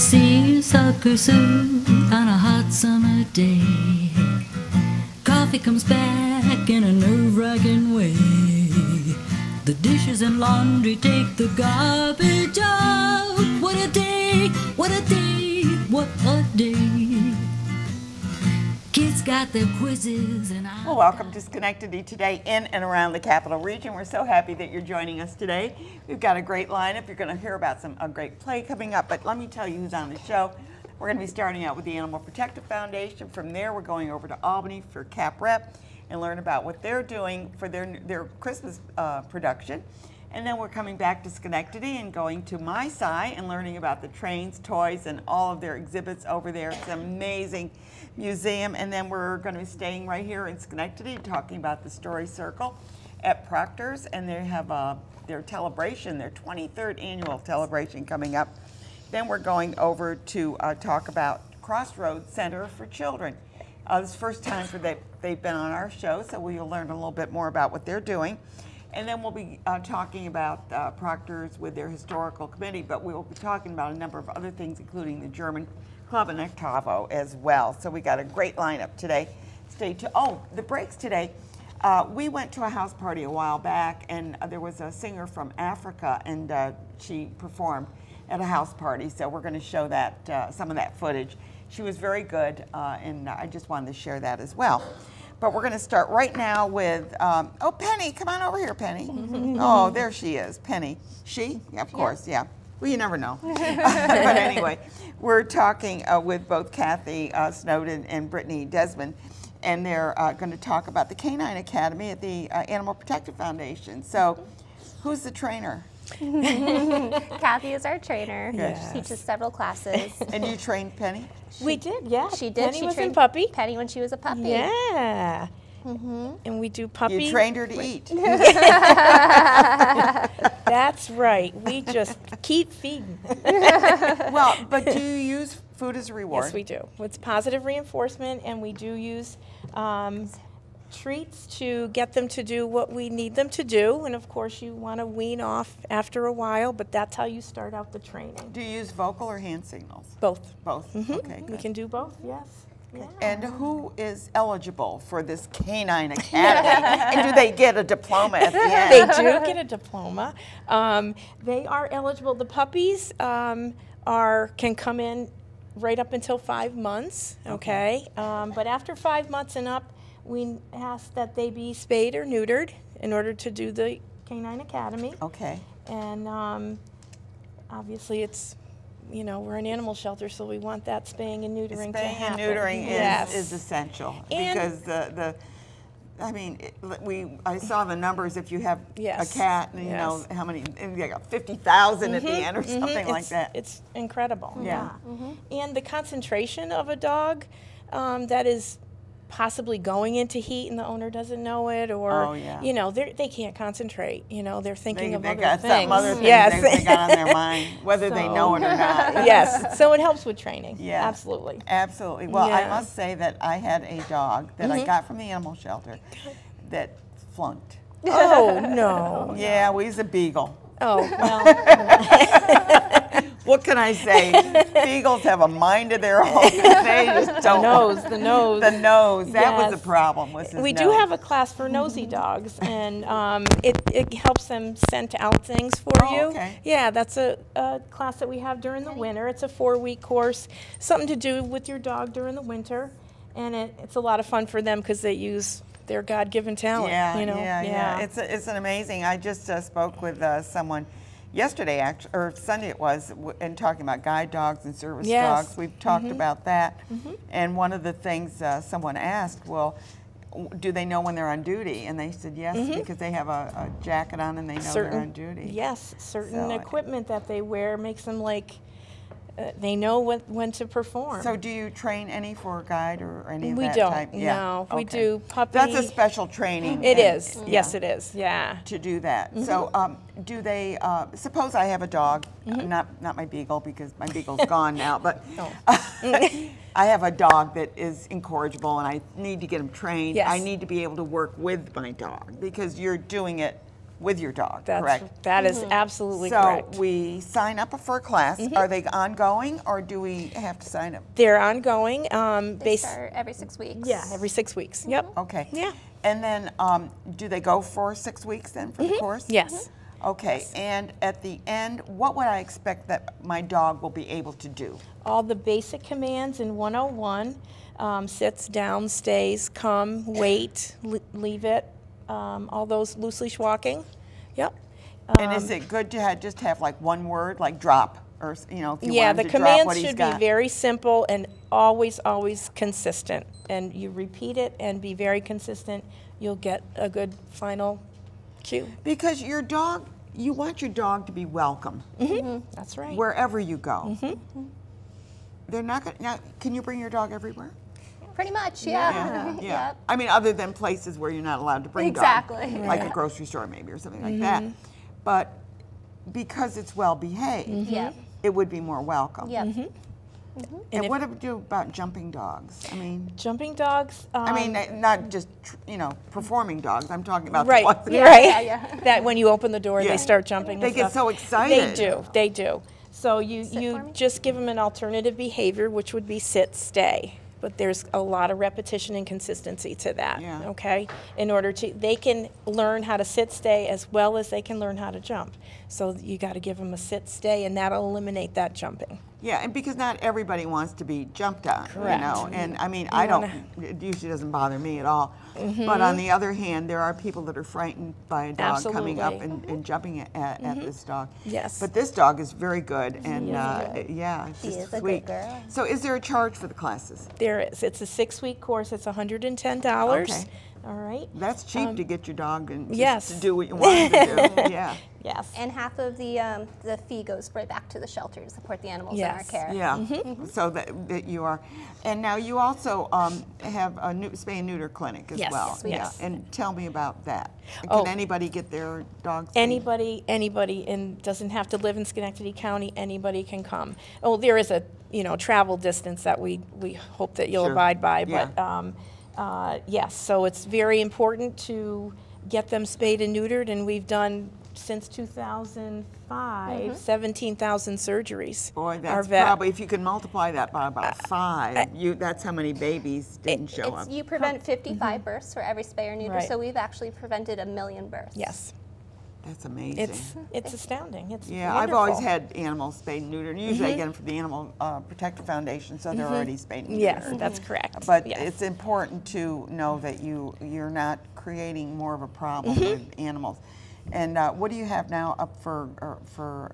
See you sucker soup on a hot summer day. Coffee comes back in a nerve-wracking way. The dishes and laundry take the garbage out. What a day, what a day, what a day. Kids got their quizzes and I... Well, welcome to Schenectady today in and around the Capital Region. We're so happy that you're joining us today. We've got a great lineup. You're going to hear about a great play coming up, but let me tell you who's on the show. We're going to be starting out with the Animal Protective Foundation. From there, we're going over to Albany for Cap Rep and learn about what they're doing for their Christmas production. And then we're coming back to Schenectady and going to My Sci and learning about the trains, toys, and all of their exhibits over there. It's an amazing museum. And then we're going to be staying right here in Schenectady talking about the Story Circle at Proctor's. And they have their celebration, their 23rd annual celebration coming up. Then we're going over to talk about Crossroads Center for Children. This is the first time they've been on our show, so we'll learn a little bit more about what they're doing. And then we'll be talking about Proctor's with their historical committee, but we will be talking about a number of other things, including the German Club in Octavo as well. So we got a great lineup today. Stay tuned. Oh, the breaks today. We went to a house party a while back, and there was a singer from Africa, and she performed at a house party. So we're going to show that some of that footage. She was very good, and I just wanted to share that as well. But we're going to start right now with, oh, Penny, come on over here, Penny. Oh, there she is, Penny. She? Yeah, of course, yeah. Well, you never know. But anyway, we're talking with both Kathy Snowden and Brittany Desmond, and they're going to talk about the Canine Academy at the Animal Protective Foundation. So, who's the trainer? Kathy is our trainer. Yes. She teaches several classes. And you trained Penny? We did, yeah. She did. Penny She was trained in puppy. Penny when she was a puppy. Yeah. And we do puppy. You trained her to eat. That's right. We just keep feeding. Well, but do you use food as a reward? Yes, we do. It's positive reinforcement, and we do use treats to get them to do what we need them to do. And of course, you want to wean off after a while, but that's how you start out the training. Do you use vocal or hand signals? Both. Both. Okay, We good. can do both, yes. Yeah. And who is eligible for this Canine Academy? And do they get a diploma at the end? They do get a diploma. They are eligible. The puppies can come in right up until 5 months, okay? But after 5 months and up, we ask that they be spayed or neutered in order to do the Canine Academy. Okay. And obviously it's, you know, we're an animal shelter, so we want that spaying and neutering to happen. Spaying and neutering Yes. is essential, And because I saw the numbers. If you have a cat, and you know how many, and you got 50,000 at the end or something like that. It's incredible. Yeah. And the concentration of a dog that is possibly going into heat and the owner doesn't know it, or you know, they can't concentrate. You know, they're thinking of other things. Some other things yes. they got on their mind, whether they know it or not. Yes, so it helps with training. Yeah, absolutely. Absolutely. Well, I must say that I had a dog that I got from the animal shelter that flunked. Oh no. Yeah, well, he's a beagle. Oh well. What can I say? Beagles have a mind of their own. They just don't. The nose. The nose. That was Yes. the problem. Was his We nose. do have a class for nosy dogs, and it helps them scent out things for you. Okay. Yeah, that's a class that we have during the winter. It's a 4-week course, something to do with your dog during the winter, and it's a lot of fun for them because they use their God-given talent. Yeah, you know? yeah. It's an amazing. I just spoke with someone yesterday, or Sunday it was, and talking about guide dogs and service dogs. We've talked about that. And one of the things someone asked, well, do they know when they're on duty? And they said yes, because they have a jacket on and they know they're on duty. Yes, certain equipment that they wear makes them like, they know when to perform. So do you train any for guide or any of We that don't, type? Yeah. no. We do puppy. That's a special training. It is. Yes, it is. Yeah. To do that. So do they, suppose I have a dog, not my beagle because my beagle's gone now, but I have a dog that is incorrigible and I need to get him trained. Yes. I need to be able to work with my dog because you're doing it with your dog, That correct? is absolutely So correct. we sign up for a class. Are they ongoing, or do we have to sign up? They're ongoing. They start every 6 weeks. Yeah, every 6 weeks. Yep. Okay. Yeah. And then do they go for 6 weeks then for the course? Yes. Okay. And at the end, what would I expect that my dog will be able to do? All the basic commands in 101, sits, down, stays, come, wait, leave it, all those loose leash walking. Yep. And is it good to just have like one word, like drop, or if you Yeah, want the him to drop commands what he's should got? be very simple and always, always consistent. And you repeat it and be very consistent, you'll get a good final cue. Because your dog, you want your dog to be welcome That's right. wherever you go. They're not going. Now, can you bring your dog everywhere? Pretty much, yeah. Yeah. I mean, other than places where you're not allowed to bring Exactly. dogs, like a grocery store maybe or something like that. But because it's well behaved, Yeah. it would be more welcome. Yep. And what do we do about jumping dogs? I mean, Jumping dogs. not just performing dogs. I'm talking about Right, the ones that right. Yeah. That when you open the door, Yeah. they start jumping. They and get stuff. so excited. They do. So you for me. just give them an alternative behavior, which would be sit, stay. But there's a lot of repetition and consistency to that. Yeah. Okay. In order to, they can learn how to sit, stay as well as they can learn how to jump. So you got to give them a sit, stay, and that'll eliminate that jumping. Yeah, and because not everybody wants to be jumped on, Correct. And I mean, I don't, it usually doesn't bother me at all. But on the other hand, there are people that are frightened by a dog coming up Absolutely. and jumping at this dog. Yes. But this dog is very good, and yeah, it's She just is a good sweet. girl. So is there a charge for the classes? There is. It's a 6-week course. It's $110. Okay. All right. That's cheap to get your dog and just yes. to do what you want him to do. Yeah. Yes. And half of the fee goes right back to the shelter to support the animals in our Yes. care. Yeah, so that you are, and now you also have a spay and neuter clinic as Yes. well. Yes, we do. Yeah, and tell me about that. Oh. Can anybody get their dogs? Anybody, and doesn't have to live in Schenectady County. Anybody can come. Oh, there is a travel distance that we hope that you'll Sure. abide by. Yeah. But yes, so it's very important to get them spayed and neutered, and we've done since 2005 17,000 surgeries. Boy, Our that's vet- probably, if you can multiply that by about 5, that's how many babies didn't show up. You prevent 55 births for every spay or neuter, Right. so we've actually prevented 1 million births. Yes, That's amazing. it's astounding. It's Yeah, I've always wonderful. had animals spayed and neutered. Usually I get them from the Animal Protective Foundation, so they're already spayed and neutered. Yes, that's correct. But yes. it's important to know that you're not creating more of a problem with animals. And what do you have now up for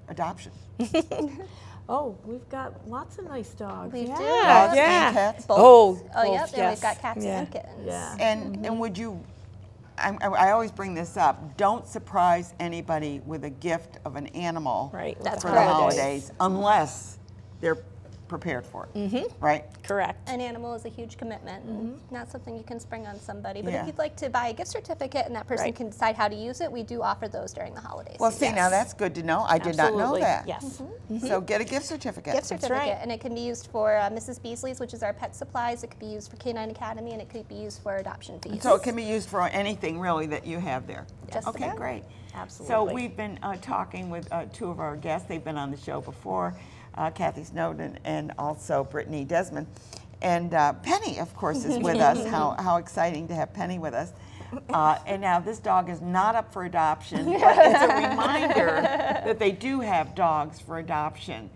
adoption? Oh, we've got lots of nice dogs. We do. Dogs yeah. and cats? Both. Oh, Oh, yep, both, and yes. we've got cats Yeah. and kittens. Yeah. And would you? I always bring this up. Don't surprise anybody with a gift of an animal Right. That's for the correct. holidays, unless they're prepared for it. Right? Correct. An animal is a huge commitment, and not something you can spring on somebody. But Yeah. if you'd like to buy a gift certificate and that person Right. can decide how to use it, we do offer those during the holidays. Well, see, now that's good to know. I did not know Absolutely. that. Yes. So get a gift certificate. Gift certificate, right. and it can be used for Mrs. Beasley's, which is our pet supplies. It could be used for Canine Academy, and it could be used for adoption fees. So it can be used for anything really that you have there. Just Okay, about. great. Absolutely. So we've been talking with 2 of our guests. They've been on the show before, Kathy Snowden and also Brittany Desmond. And Penny, of course, is with us. How exciting to have Penny with us. And now this dog is not up for adoption, but it's a reminder that they do have dogs for adoption.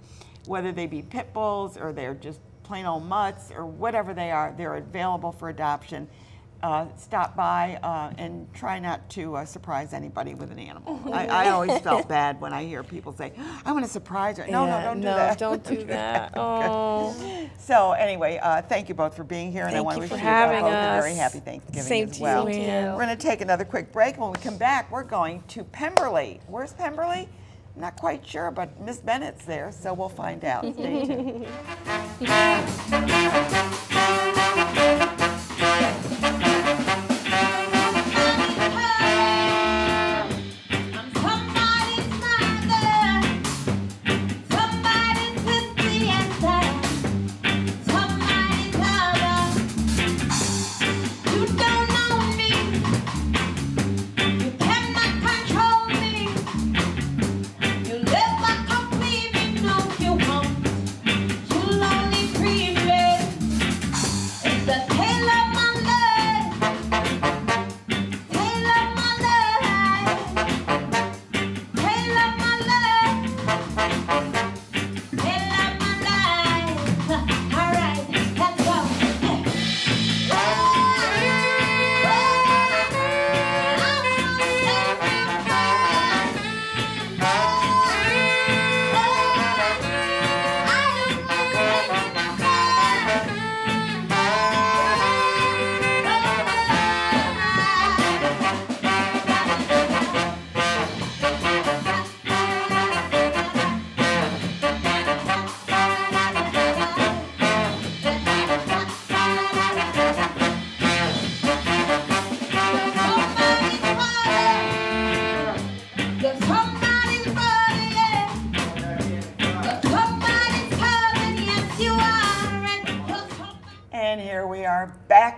Whether they be pit bulls or they're just plain old mutts or whatever they are, they're available for adoption. Stop by and try not to surprise anybody with an animal. I always felt bad when I hear people say, I want to surprise her. No, Yeah, no, don't do that. don't do that. Oh. So anyway, thank you both for being here, and I Thank want to you wish for you having both a very us. happy Thanksgiving Same as to well. you, Ann. We're going to take another quick break. When we come back, we're going to Pemberley. Where's Pemberley? Not quite sure, but Miss Bennett's there, so we'll find out. Stay tuned. You don't know me. You cannot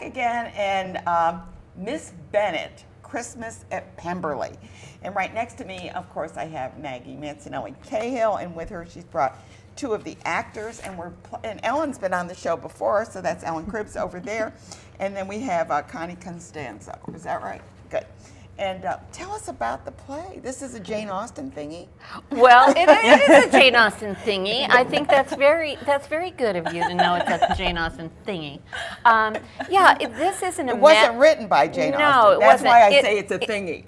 back again, and Miss Bennett, Christmas at Pemberley. And right next to me, of course, I have Maggie Mancinelli Cahill, and with her, she's brought two of the actors, and Ellen's been on the show before, so that's Ellen Cribbs over there. And then we have Connie Constanza. Is that right? Good. And tell us about the play. This is a Jane Austen thingy. Well, it is a Jane Austen thingy. I think that's very good of you to know it's a Jane Austen thingy. Yeah, this isn't a. It wasn't written by Jane Austen. No, it That's wasn't. why I say it's a thingy.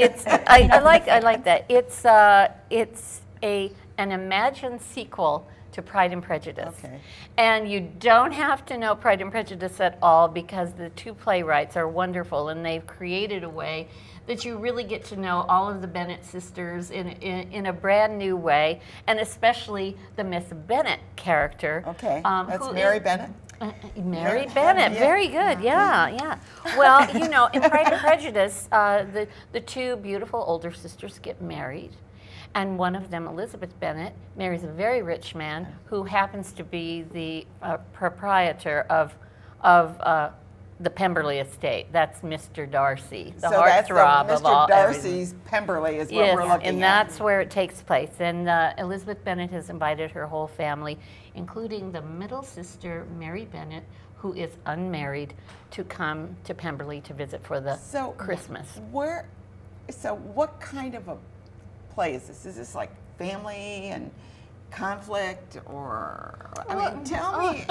I like that. It's an imagined sequel to Pride and Prejudice. Okay. And you don't have to know Pride and Prejudice at all, because the two playwrights are wonderful, and they've created a way that you really get to know all of the Bennett sisters in a brand new way, and especially the Miss Bennett character. Okay, that's Mary Bennett? Mary Bennett, very good, yeah. Well, you know, in Pride and Prejudice, the two beautiful older sisters get married. And one of them, Elizabeth Bennet, marries a very rich man who happens to be the proprietor of the Pemberley estate. That's Mr. Darcy, the heartthrob of all. Mr. Darcy's Pemberley is what we're looking at. And that's where it takes place. And Elizabeth Bennet has invited her whole family, including the middle sister, Mary Bennet, who is unmarried, to come to Pemberley to visit for the Christmas. So what kind of a play is this? Is this like family and conflict, or I mean, tell me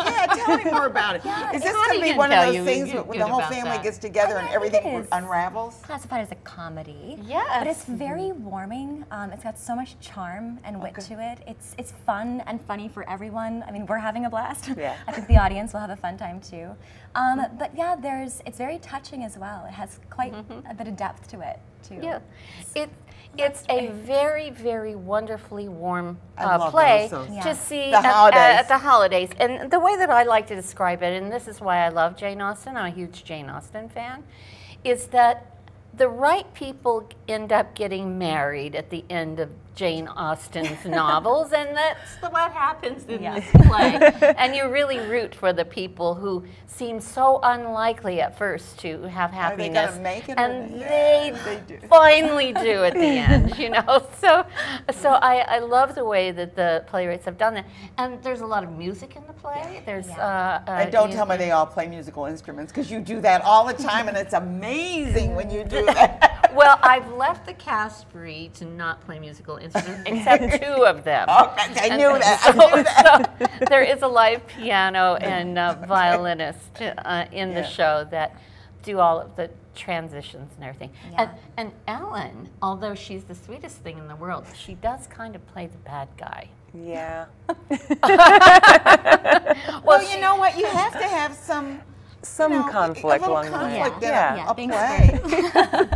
more about it. Is this going to be one of those things where the whole family gets together and everything unravels? Classified as a comedy. Yes. But it's very warming. It's got so much charm and wit to it. It's fun and funny for everyone. I mean, we're having a blast. Yeah. I think the audience will have a fun time too. But yeah, it's very touching as well. It has quite a bit of depth to it too. Yeah. It's a very, very wonderfully warm play to see at the holidays. And the way that I like to describe it, and this is why I love Jane Austen, I'm a huge Jane Austen fan, is that the right people end up getting married at the end of Jane Austen's novels, and that's what happens in this play. And you really root for the people who seem so unlikely at first to have happiness. Are they gonna make it? And they finally do at the end, you know. So I love the way that the playwrights have done that. And there's a lot of music in the play. There's and don't tell me they all play musical instruments, because you do that all the time, and it's amazing when you do that. Well, I've left the cast free to not play musical instruments, except two of them. Oh, I knew that. So there is a live piano and violinist in the show that do all of the transitions and everything. Yeah. And Ellen, although she's the sweetest thing in the world, she does kind of play the bad guy. Yeah. Well, you know what? You have to have some conflict along the way. A Thanks play.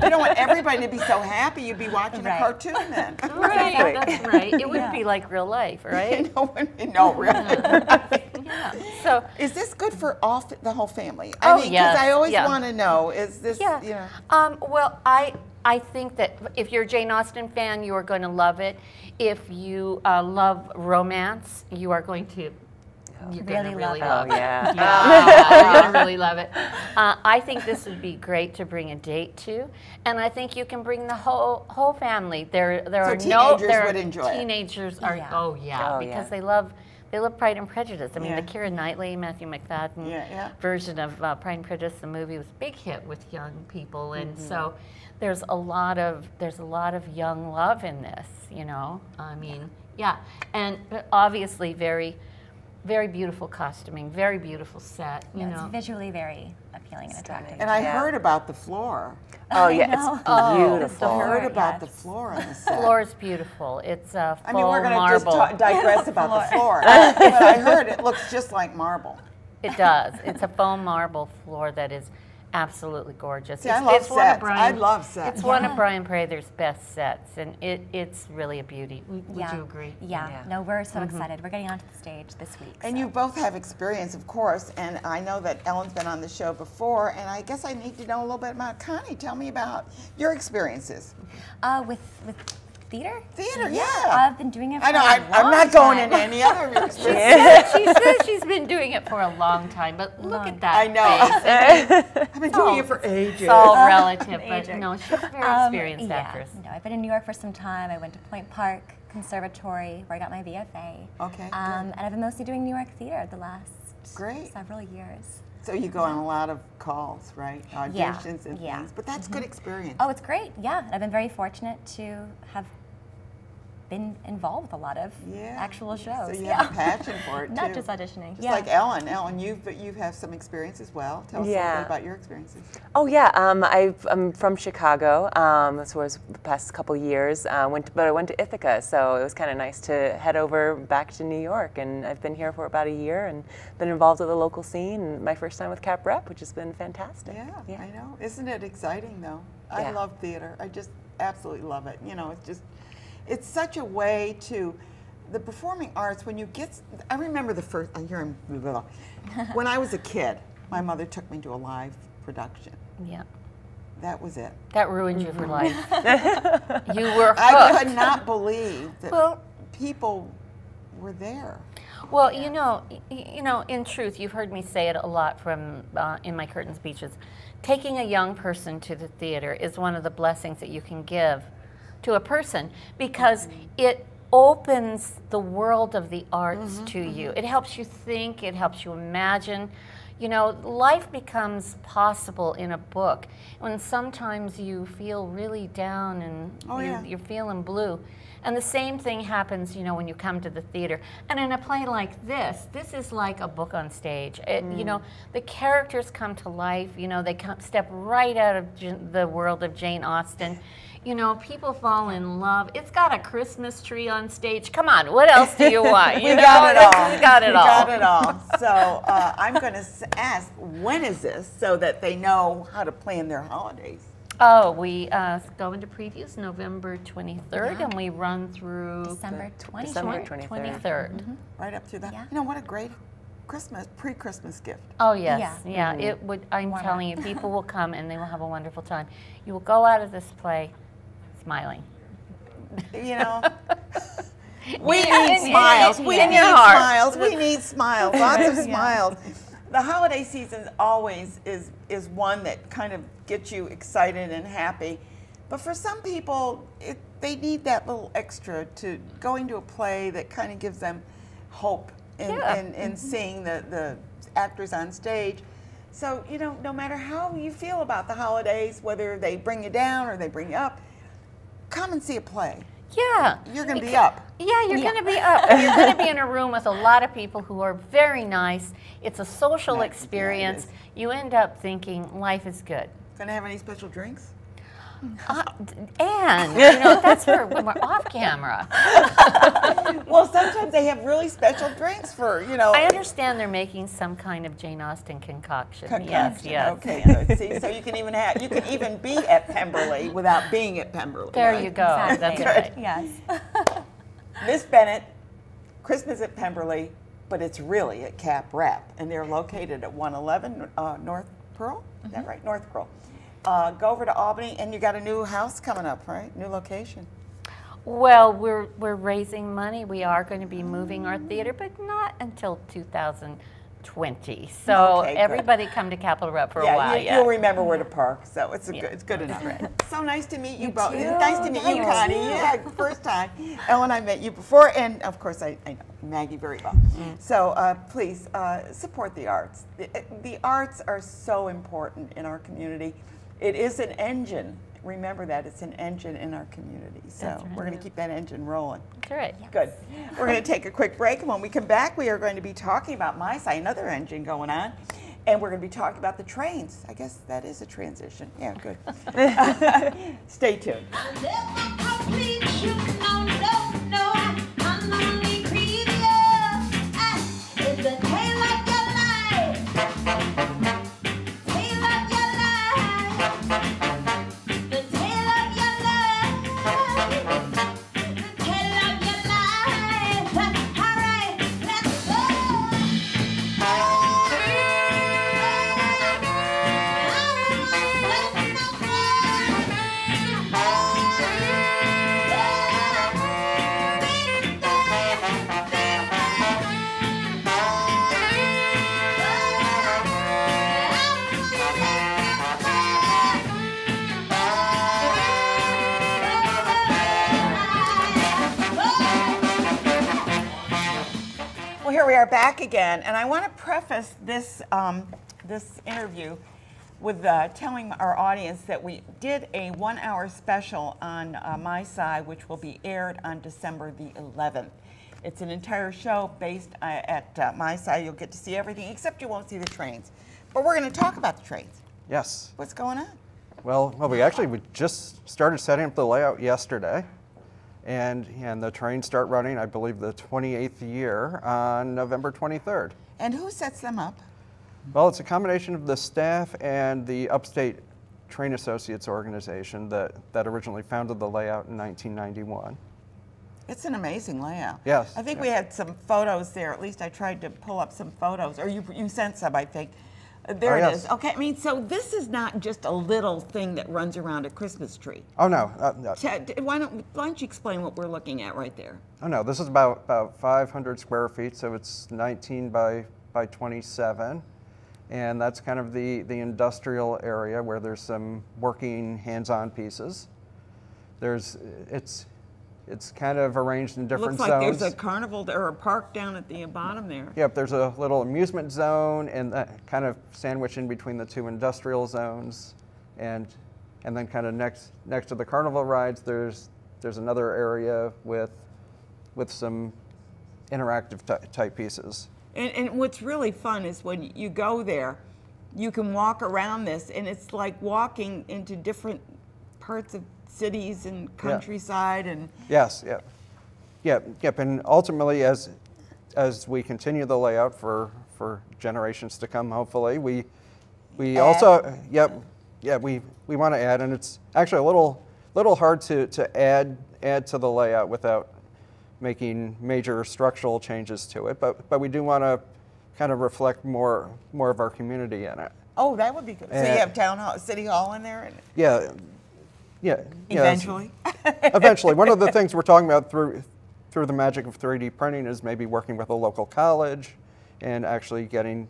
You don't want everybody to be so happy you'd be watching a cartoon then. Right, that's right. It wouldn't be like real life, right? No, really. Yeah. So is this good for the whole family? I mean, because I always want to know, is this, well, I think that if you're a Jane Austen fan, you are going to love it. If you love romance, you are going to You're really love it. Oh, yeah. You're going to really love it. I think this would be great to bring a date to, and I think you can bring the whole family. Teenagers would enjoy it. Teenagers are, because they love Pride and Prejudice. I mean, the Keira Knightley, Matthew McFadden version of Pride and Prejudice, the movie, was a big hit with young people, and so there's a lot of young love in this. You know, I mean, and obviously very beautiful costuming, very beautiful set. You know, it's visually very appealing and attractive. And I heard about the floor. Oh yeah, it's beautiful. I heard about the floor on the set. The floor is beautiful. It's a faux I mean, we're going to just digress about the floor, but I heard it looks just like marble. It does. It's a faux marble floor that is absolutely gorgeous. See, I love sets. I love sets. It's one of Brian Prather's best sets, and it's really a beauty. Would you agree? Yeah. No, we're so excited. We're getting onto the stage this week. And you both have experience, of course, and I know that Ellen's been on the show before, and I guess I need to know a little bit about Connie. Tell me about your experiences. With Theater? Theater, yeah. I've been doing it for I know, a long I'm not going time. into any other of your experiences. She says she's been doing it for a long time, but look at that. I know. I've been doing it for ages. It's all relative, but no, she's a very experienced actress. No, I've been in New York for some time. I went to Point Park Conservatory where I got my BFA. Okay. And I've been mostly doing New York theater the last Great. several years. So you go on a lot of calls, right? Auditions and yeah. things. But that's good experience. Oh, it's great. Yeah, I've been very fortunate to have been involved with a lot of actual shows. So you have a passion for it, Not too. just auditioning. Just like Ellen. Ellen, you have some experience as well. Tell us a little bit about your experiences. Oh yeah, I'm from Chicago. So it was the past couple years. But I went to Ithaca, so it was kind of nice to head over back to New York. And I've been here for about a year and been involved with the local scene. And my first time with Cap Rep, which has been fantastic. Yeah, I know. Isn't it exciting though? I Yeah. love theater. I just absolutely love it. You know, it's such a way to, the performing arts, when you get, I remember the first, when I was a kid, my mother took me to a live production. Yeah. That was it. That ruined you for life. You were hooked. I could not believe that people were there. Well, you know, in truth, you've heard me say it a lot from in my curtain speeches. Taking a young person to the theater is one of the blessings that you can give to a person, because it opens the world of the arts to you. It helps you think, it helps you imagine. You know, life becomes possible in a book when sometimes you feel really down and you're feeling blue. And the same thing happens, you know, when you come to the theater. And in a play like this is like a book on stage. You know, the characters come to life. You know, they step right out of the world of Jane Austen. You know, people fall in love. It's got a Christmas tree on stage. Come on, what else do you want? We got it all. We got it all. We got it all. So I'm going to ask, when is this, so that they know how to plan their holidays? Oh, we go into previews November 23rd, and we run through December 23rd. December 23rd. Right up to that. Yeah. You know, what a great pre-Christmas gift. Oh yes, yeah. It would. I'm telling you, people will come and they will have a wonderful time. You will go out of this play smiling. You know, we need smiles. We need smiles. We need smiles. Lots of smiles. The holiday season always is one that kind of gets you excited and happy, but for some people, they need that little extra to going to a play that kind of gives them hope in seeing the actors on stage. So, you know, no matter how you feel about the holidays, whether they bring you down or they bring you up, come and see a play. Yeah. You're going to be up. Yeah, you're going to be up. You're going to be in a room with a lot of people who are very nice. It's a social experience. You end up thinking life is good. Going to have any special drinks? And, you know, that's for when we're off camera. Well, sometimes they have really special drinks for, you know. I understand they're making some kind of Jane Austen concoction. Yes. Okay, good. See, so you can even be at Pemberley without being at Pemberley. There right? you go. Exactly. That's right. Yes. Miss Bennett, Christmas at Pemberley, but it's really at Cap Rep, and they're located at 111 North Pearl. Is that right? North Pearl. Go over to Albany, and you got a new house coming up, right? New location. Well, we're raising money. We are going to be moving our theater, but not until 2020. So everybody come to Capitol Rep for a while. You'll remember where to park, so it's good enough. Right. So nice to meet you both. Nice to meet you, Connie. Yeah, first time. Ellen, I met you before, and of course I know Maggie very well. So please support the arts. The arts are so important in our community. It is an engine. Remember that, it's an engine in our community. So we're going to keep that engine rolling. That's right. Yes. Good. We're going to take a quick break, and when we come back, we are going to be talking about my side, another engine going on, and we're going to be talking about the trains. I guess that is a transition. Yeah, good. Stay tuned. here we are back again, and I want to preface this this interview with telling our audience that we did a 1-hour special on My Side, which will be aired on December the 11th. It's an entire show based at My Side. You'll get to see everything, except you won't see the trains. But we're going to talk about the trains. Yes. What's going on? Well, we just started setting up the layout yesterday, and the trains start running, I believe, the 28th year on November 23rd. And who sets them up? Well, it's a combination of the staff and the Upstate Train Associates organization that originally founded the layout in 1991. It's an amazing layout. Yes. I think we had some photos there. At least I tried to pull up some photos, or you sent some, I think. There it is. Okay, I mean, so this is not just a little thing that runs around a Christmas tree. Oh, no. Why don't you explain what we're looking at right there? Oh, no. This is about 500 square feet, so it's 19 by 27. And that's kind of the industrial area where there's some working hands-on pieces. It's kind of arranged in different zones. Looks like there's a carnival or a park down at the bottom there. Yep, there's a little amusement zone and that kind of sandwiched in between the two industrial zones. And then kind of next to the carnival rides, there's another area with some interactive type pieces. And what's really fun is when you go there, you can walk around this, and it's like walking into different parts of cities and countryside. And yes, yep. And ultimately, as we continue the layout for generations to come, hopefully, we also we want to add, and it's actually a little hard to add to the layout without making major structural changes to it, but we do want to kind of reflect more of our community in it. Oh, that would be good. So you have town hall, city hall in there? Yeah. Eventually? Eventually. One of the things we're talking about through the magic of 3D printing is maybe working with a local college and actually getting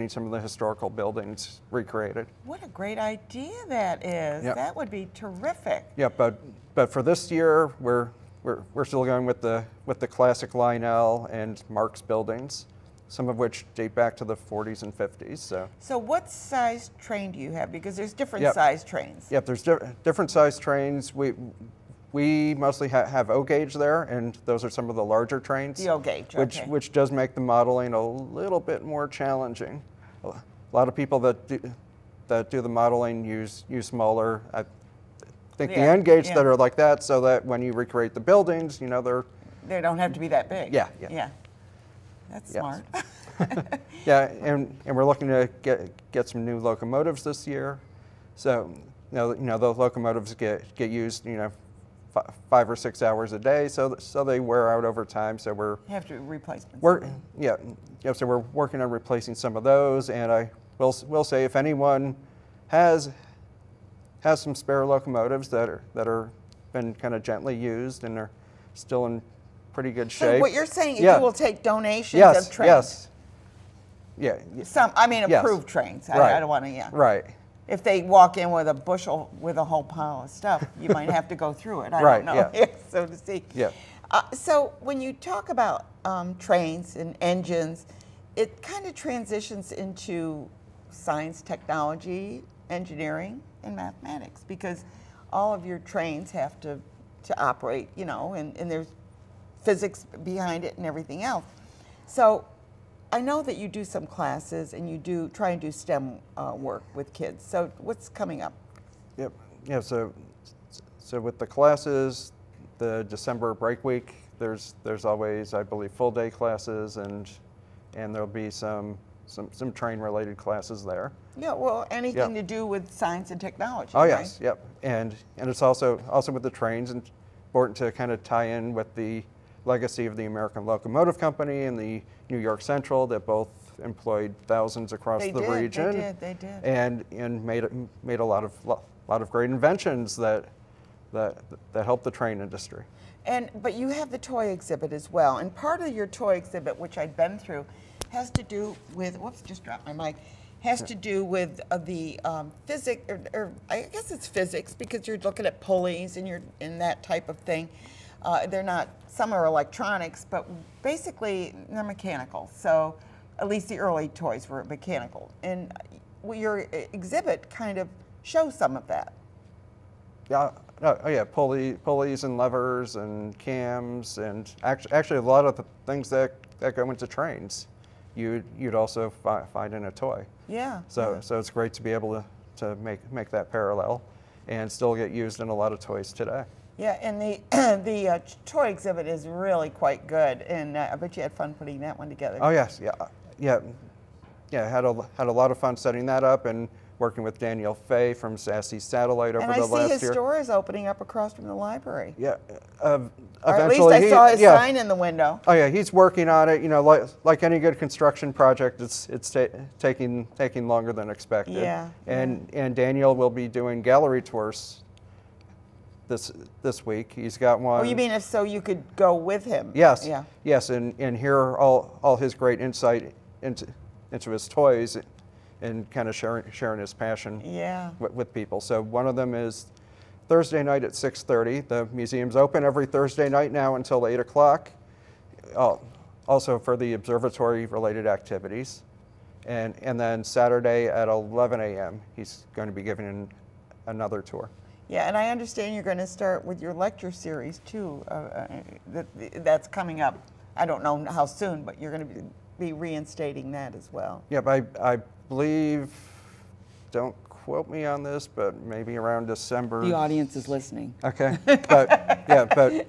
some of the historical buildings recreated. What a great idea that is. Yep. That would be terrific. Yeah, but for this year, we're still going with the classic Lionel and Marx buildings, some of which date back to the 40s and 50s. So what size train do you have? Because there's different size trains. Yep, there's different size trains. We mostly have O gauge there, and those are some of the larger trains. The O gauge, which does make the modeling a little bit more challenging. A lot of people that do the modeling use smaller. I think the end gauge that are like that, so that when you recreate the buildings, they don't have to be that big. Yeah. That's smart. Yeah, and we're looking to get some new locomotives this year. So the locomotives get used 5 or 6 hours a day, so they wear out over time. So you have to replace them. So we're working on replacing some of those, and I will say if anyone has some spare locomotives that are been kind of gently used and are still in pretty good shape. So what you're saying is you will take donations of trains? Yes. Approved trains. Right. I don't want to, Right. If they walk in with a bushel with a whole pile of stuff, you might have to go through it. I don't know, so to speak. Yeah. So when you talk about trains and engines, it kind of transitions into science, technology, engineering, and mathematics, because all of your trains have to operate, and there's physics behind it and everything else. So I know that you do some classes and you do try and do STEM work with kids. So what's coming up? Yep. Yeah. So with the classes, the December break week, there's always, I believe, full day classes, and there'll be some train related classes there. Yeah. Well, anything to do with science and technology. Oh right? yes. Yep. And it's also with the trains, and important to kind of tie in with the legacy of the American Locomotive Company and the New York Central that both employed thousands across the region. They did. And made a lot of great inventions that helped the train industry. But you have the toy exhibit as well, and part of your toy exhibit, which I've been through, has to do with just dropped my mic. Has to do with the physics, or I guess it's physics, because you're looking at pulleys and you're in that type of thing. they're not, some are electronics, but basically they're mechanical. So at least the early toys were mechanical. And your exhibit kind of shows some of that. Yeah, oh yeah, pulleys and levers and cams, and actually a lot of the things that go into trains, you'd also find in a toy. Yeah. So it's great to be able to make that parallel, and still get used in a lot of toys today. Yeah, and the toy exhibit is really quite good, and I bet you had fun putting that one together. Oh yes, yeah. Had a lot of fun setting that up and working with Daniel Fay from Sassy Satellite over the last year. And I see his store is opening up across from the library. Yeah, or at least I saw his sign in the window. Oh yeah, he's working on it. You know, like any good construction project, it's taking longer than expected. Yeah. And Daniel will be doing gallery tours this week. He's got one. Oh, you mean if so you could go with him? Yes. Yeah. Yes, and hear all his great insight into his toys, and kind of sharing his passion with people. So one of them is Thursday night at 6:30. The museum's open every Thursday night now until 8 o'clock. Also for the observatory-related activities. And then Saturday at 11 a.m. he's going to be giving another tour. Yeah, and I understand you're going to start with your lecture series too. That's coming up. I don't know how soon, but you're going to be reinstating that as well. Yeah, but I believe, don't quote me on this, but maybe around December. The audience is listening. Okay, but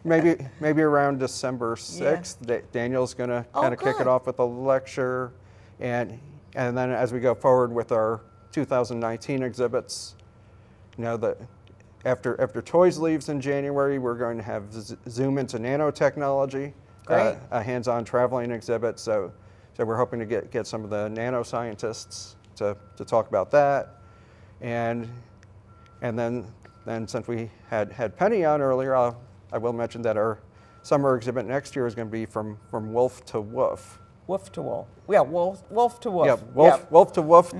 maybe around December 6th, Daniel's going to kind of kick it off with a lecture, and then as we go forward with our 2019 exhibits, you know, that after Toys leaves in January, we're going to have Zoom into nanotechnology, a hands-on traveling exhibit. So we're hoping to get some of the nanoscientists to talk about that, and then since we had Penny on earlier, I will mention that our summer exhibit next year is going to be from wolf to woof. Woof to wolf. Yeah, wolf to woof. Yeah, wolf to woof.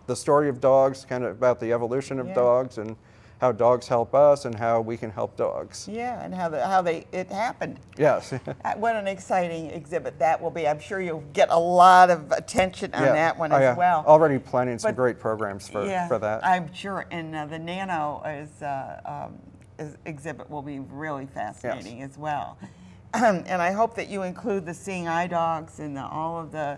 The story of dogs, kind of about the evolution of dogs and how dogs help us and how we can help dogs. Yeah, and how it happened. Yes. What an exciting exhibit that will be. I'm sure you'll get a lot of attention on that one as well. Already planning some great programs for that. I'm sure, and the Nano exhibit will be really fascinating as well. And I hope that you include the seeing eye dogs and all of the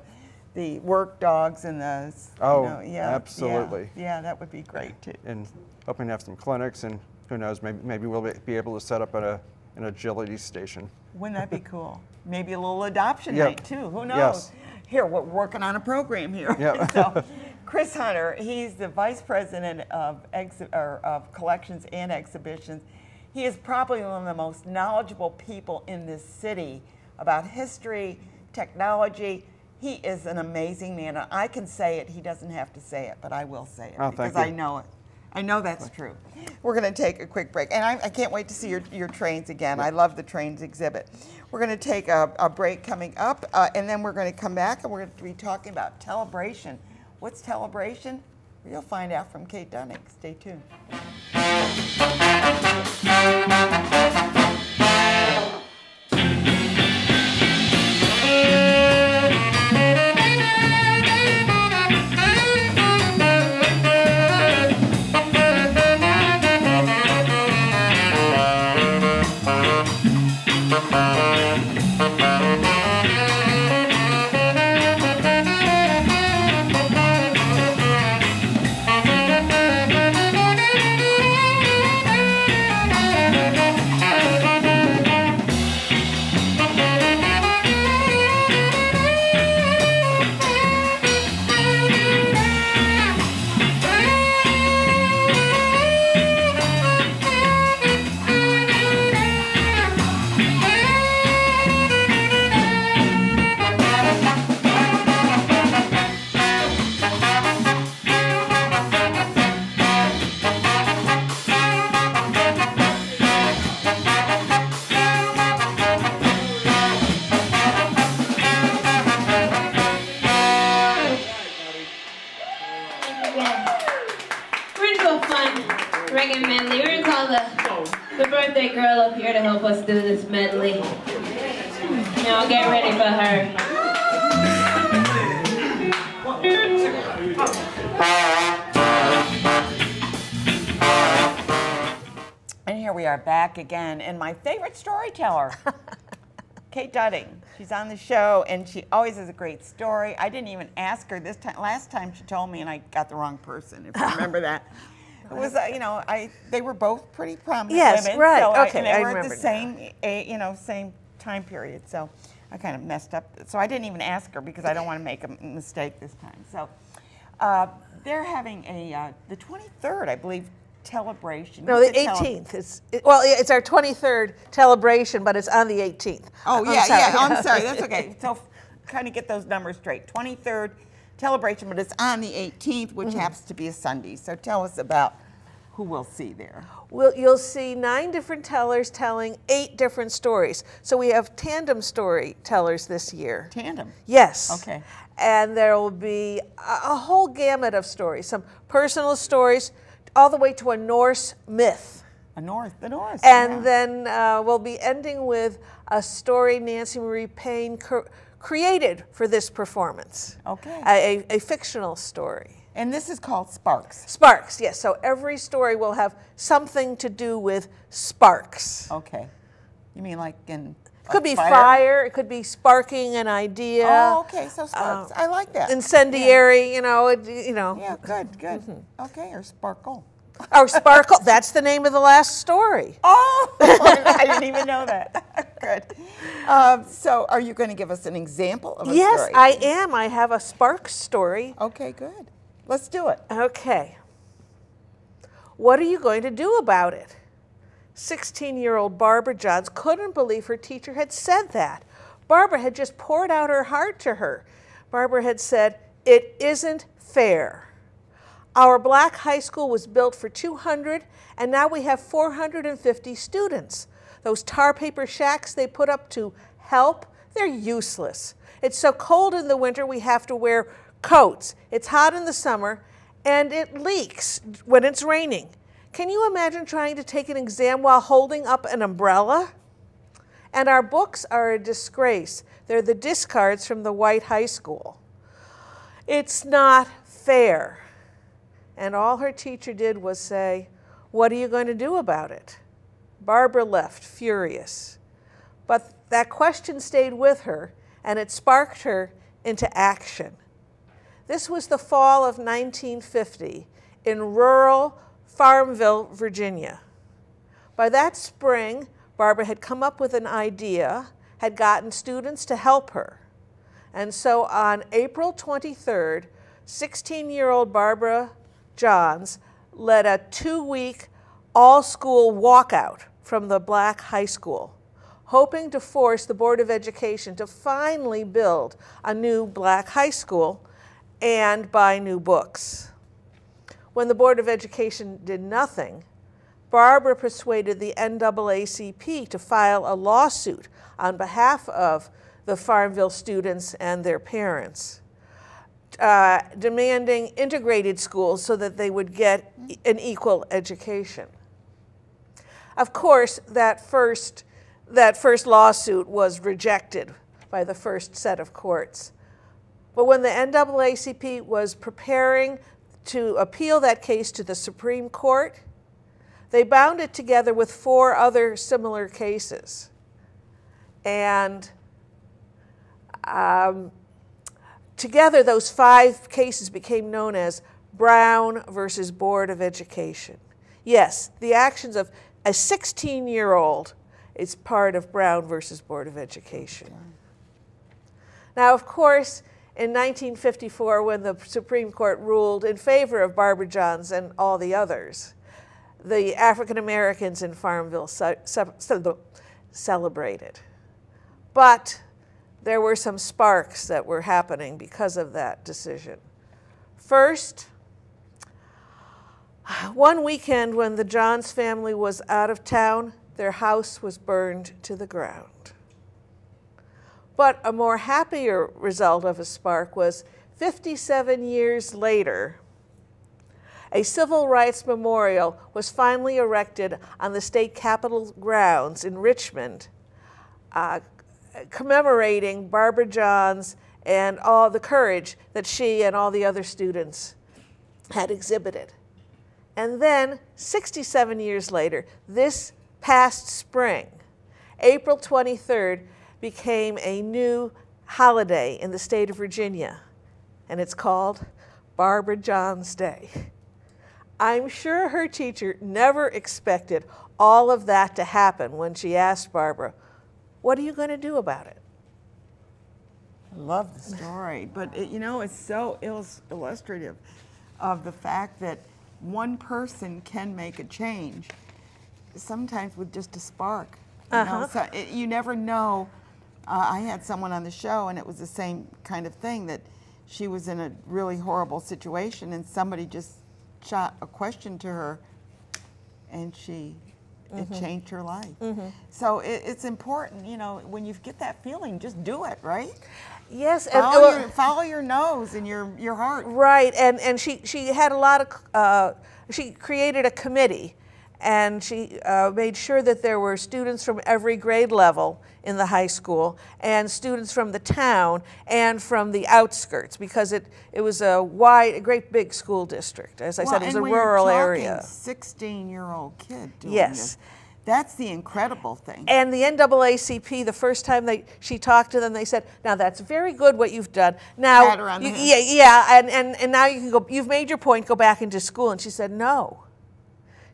work dogs and the absolutely. Yeah, that would be great too. And hoping to have some clinics, and who knows, maybe we'll be able to set up an agility station. Wouldn't that be cool? Maybe a little adoption night too. Who knows? Yes. Here, we're working on a program here. Yep. So, Chris Hunter, he's the Vice President of Collections and Exhibitions. He is probably one of the most knowledgeable people in this city about history, technology. He is an amazing man. I can say it. He doesn't have to say it, but I will say it because I know it. I know that's true. We're going to take a quick break. And I can't wait to see your trains again. I love the trains exhibit. We're going to take a break coming up, and then we're going to come back, and we're going to be talking about Telebration. What's Telebration? You'll find out from Kate Dunning. Stay tuned. the birthday girl up here to help us do this medley. Now get ready for her. And here we are back again, and my favorite storyteller, Kate Dudding. She's on the show, and she always has a great story. I didn't even ask her this time. Last time she told me, and I got the wrong person, if you remember that. It was, you know, they were both pretty prominent women. Right. So okay, and they were remember at the same, same time period. So I kind of messed up. So I didn't even ask her because I don't want to make a mistake this time. So they're having the 23rd, I believe, celebration. No, the 18th. It's our 23rd celebration, but it's on the 18th. Oh, yeah. I'm sorry. That's okay. So kind of get those numbers straight. 23rd celebration, but it's on the 18th, which happens to be a Sunday. So tell us about who we'll see there. Well, you'll see 9 different tellers telling 8 different stories. So we have tandem storytellers this year. Tandem? Yes. Okay. And there will be a whole gamut of stories, some personal stories, all the way to a Norse myth. The Norse. And then we'll be ending with a story Nancy Marie Payne created for this performance. Okay. A fictional story. And this is called Sparks. Sparks, yes. So every story will have something to do with sparks. Okay. You mean like in It could be fire. It could be sparking an idea. Oh, okay. So sparks. I like that. Incendiary, Yeah, good. Okay, or sparkle. Or sparkle. That's the name of the last story. Oh, I didn't even know that. Good. So are you going to give us an example of a story? Yes, I am. I have a spark story. Okay, good. Let's do it. Okay. What are you going to do about it? 16-year-old Barbara Johns couldn't believe her teacher had said that. Barbara had just poured out her heart to her. Barbara had said, "It isn't fair. Our black high school was built for 200, and now we have 450 students. Those tar paper shacks they put up to help, they're useless. It's so cold in the winter we have to wear coats. It's hot in the summer, and it leaks when it's raining. Can you imagine trying to take an exam while holding up an umbrella? And our books are a disgrace. They're the discards from the white high school. It's not fair." And all her teacher did was say, "What are you going to do about it?" Barbara left, furious. But that question stayed with her, and it sparked her into action. This was the fall of 1950 in rural Farmville, Virginia. By that spring, Barbara had come up with an idea, had gotten students to help her. And so on April 23rd, 16-year-old Barbara Johns led a 2-week all-school walkout from the black high school, hoping to force the Board of Education to finally build a new black high school and buy new books. When the Board of Education did nothing, Barbara persuaded the NAACP to file a lawsuit on behalf of the Farmville students and their parents, demanding integrated schools so that they would get an equal education. Of course, that first lawsuit was rejected by the first set of courts. But when the NAACP was preparing to appeal that case to the Supreme Court, they bound it together with 4 other similar cases. And together, those 5 cases became known as Brown versus Board of Education. Yes, the actions of a 16-year-old is part of Brown versus Board of Education. Now, of course, in 1954, when the Supreme Court ruled in favor of Barbara Johns and all the others, the African Americans in Farmville celebrated. But there were some sparks that were happening because of that decision. First, one weekend when the Johns family was out of town, their house was burned to the ground. But a more happier result of a spark was 57 years later, a civil rights memorial was finally erected on the state capitol grounds in Richmond, commemorating Barbara Johns and all the courage that she and all the other students had exhibited. And then, 67 years later, this past spring, April 23rd, became a new holiday in the state of Virginia, and it's called Barbara Johns Day. I'm sure her teacher never expected all of that to happen when she asked Barbara, "What are you going to do about it?" I love the story, but it's so illustrative of the fact that one person can make a change, sometimes with just a spark. So you never know. I had someone on the show, and it was the same kind of thing, that she was in a really horrible situation, and somebody just shot a question to her, and it changed her life. So it's important, when you get that feeling, just do it, right? Yes, follow your nose and your heart. Right, and she had a lot of, she created a committee, and she made sure that there were students from every grade level in the high school, and students from the town and from the outskirts, because it was a great big school district. As I said, it was a rural area. 16-year-old kid doing yes. this. That's the incredible thing. And the NAACP, the first time she talked to them, they said, "Now that's very good what you've done. Now, and now you can go. You've made your point. Go back into school." And she said, "No."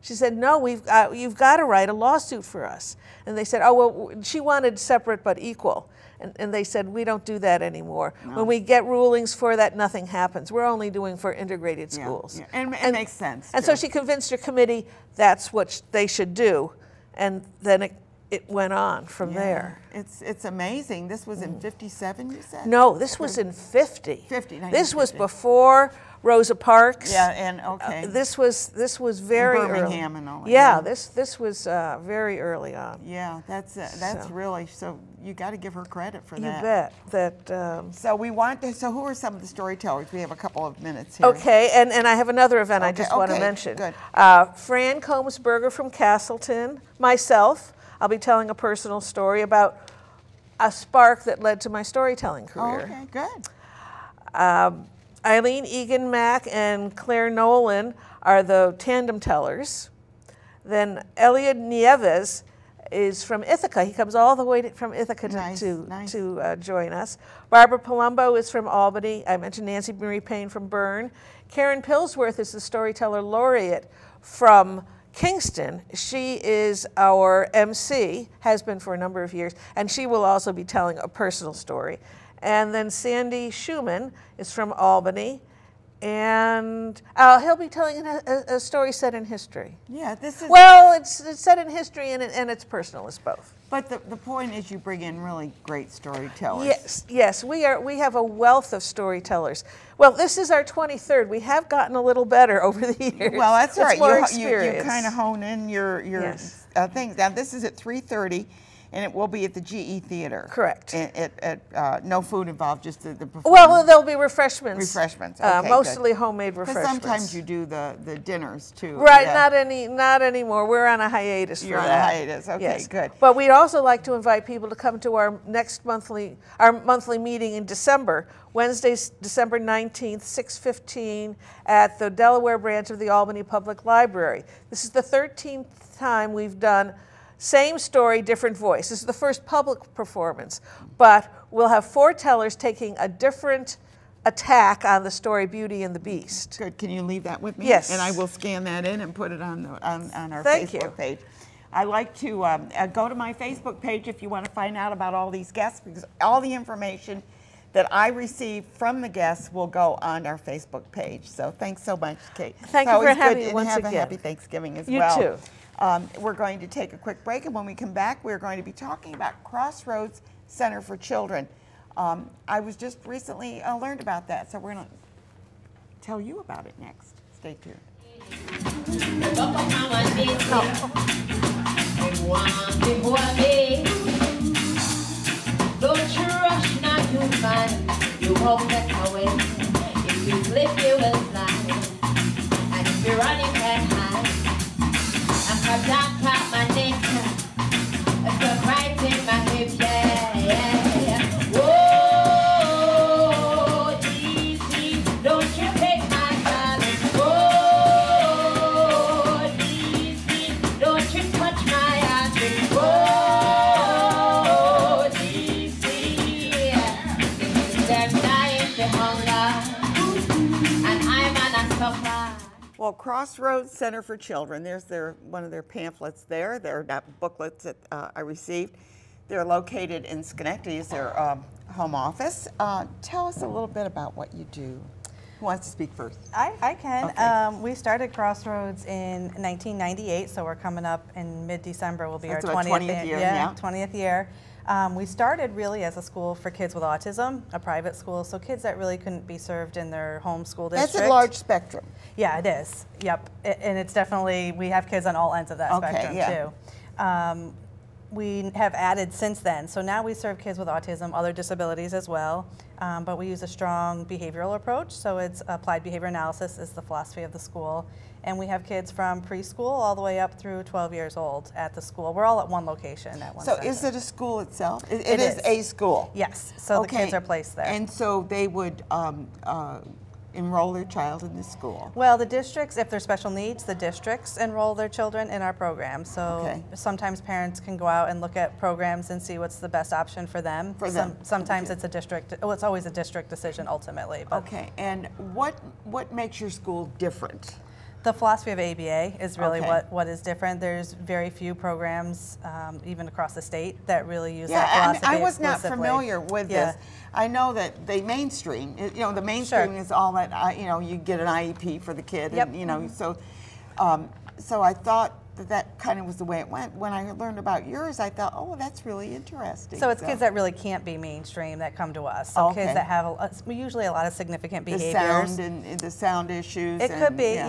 She said, "No, you've got to write a lawsuit for us." And they said, "Oh, well," she wanted separate but equal. And they said, "We don't do that anymore. No. When we get rulings for that, nothing happens. We're only doing for integrated schools." Yeah. And it makes sense. And so she convinced her committee that's what they should do. And then it went on from there. It's amazing. This was in 57, you said? No, this was in 50. 50, This was before Rosa Parks. Yeah, and okay. This was very early. Birmingham and all that. Yeah, this was very early on. Yeah, that's really, so you got to give her credit for that. You bet. So who are some of the storytellers? We have a couple of minutes here. Okay, and I have another event I just want to mention. Good. Fran Combsberger from Castleton, myself. I'll be telling a personal story about a spark that led to my storytelling career. Okay, good. Eileen Egan Mack and Claire Nolan are the tandem tellers. Then Elliot Nieves is from Ithaca. He comes all the way from Ithaca to join us. Barbara Palumbo is from Albany. I mentioned Nancy Marie Payne from Bern. Karen Pillsworth is the storyteller laureate from Kingston. She is our MC, has been for a number of years, and she will also be telling a personal story. And then Sandy Schumann is from Albany, and he'll be telling a story set in history. Yeah, this is... Well, it's set in history and it's personal, it's both. But the point is you bring in really great storytellers. Yes, we have a wealth of storytellers. Well, this is our 23rd. We have gotten a little better over the years. Well, that's right. You kind of hone in your things. Now, this is at 3:30. And it will be at the GE Theater. Correct. No food involved, just the performance. Well, there'll be refreshments. Refreshments, okay, mostly homemade refreshments. Sometimes you do the dinners too. Right, yeah. not anymore. We're on a hiatus for that. You're on a hiatus, okay, yes. Good. But we'd also like to invite people to come to our monthly meeting in December, Wednesday, December 19th, 6:15 at the Delaware branch of the Albany Public Library. This is the 13th time we've done same story, different voice. This is the first public performance, but we'll have 4 tellers taking a different attack on the story Beauty and the Beast. Good. Can you leave that with me? Yes. And I will scan that in and put it on our Facebook page. I like to go to my Facebook page if you want to find out about all these guests, because all the information that I receive from the guests will go on our Facebook page. So thanks so much, Kate. Thank you for having me once again. Have a happy Thanksgiving as you well. You too. We're going to take a quick break, and when we come back, we're going to be talking about Crossroads Center for Children. I was just recently learned about that, so we're going to tell you about it next. Stay tuned. Don't you rush, not to find. You won't get away. If you slip, you will slide. And You're running that high. I come down, pop my neck. I stuck right in my hips, yeah, yeah, yeah. Whoa, DC, don't you take my darling. Whoa, DC, don't you touch my heartbeat. Whoa, DC, them dying to hunger, and I'm on a supply. Well, Crossroads Center for Children, there's one of their pamphlets there. They're booklets that I received. They're located in Schenectady, is their home office. Tell us a little bit about what you do. Who wants to speak first? I can. Okay. We started Crossroads in 1998, so we're coming up in mid-December will be That's our about 20th year. Yeah, 20th year. We started really as a school for kids with autism, a private school, so kids that really couldn't be served in their home school district. That's a large spectrum. Yeah, it is. Yep, and it's definitely, we have kids on all ends of that spectrum too. We have added since then, so now we serve kids with autism, other disabilities as well, but we use a strong behavioral approach, so it's applied behavior analysis is the philosophy of the school, and we have kids from preschool all the way up through 12 years old at the school. We're all at one location at one So center. is it a school itself? It is a school? Yes, so the kids are placed there. And so they would enroll their child in this school? Well, the districts, if they're special needs, the districts enroll their children in our program. So sometimes parents can go out and look at programs and see what's the best option for them. Sometimes it's a district, well, it's always a district decision ultimately. But okay, and what makes your school different? The philosophy of ABA is really what is different. There's very few programs, even across the state, that really use that philosophy. I was not familiar with this. I know that they mainstream. You know, the mainstream is all that. You know, you get an IEP for the kid, and you know, so I thought that kind of was the way it went. When I learned about yours, I thought, oh, that's really interesting. So it's kids that really can't be mainstream that come to us. So kids that have usually a lot of significant behaviors. The sound issues. It could be,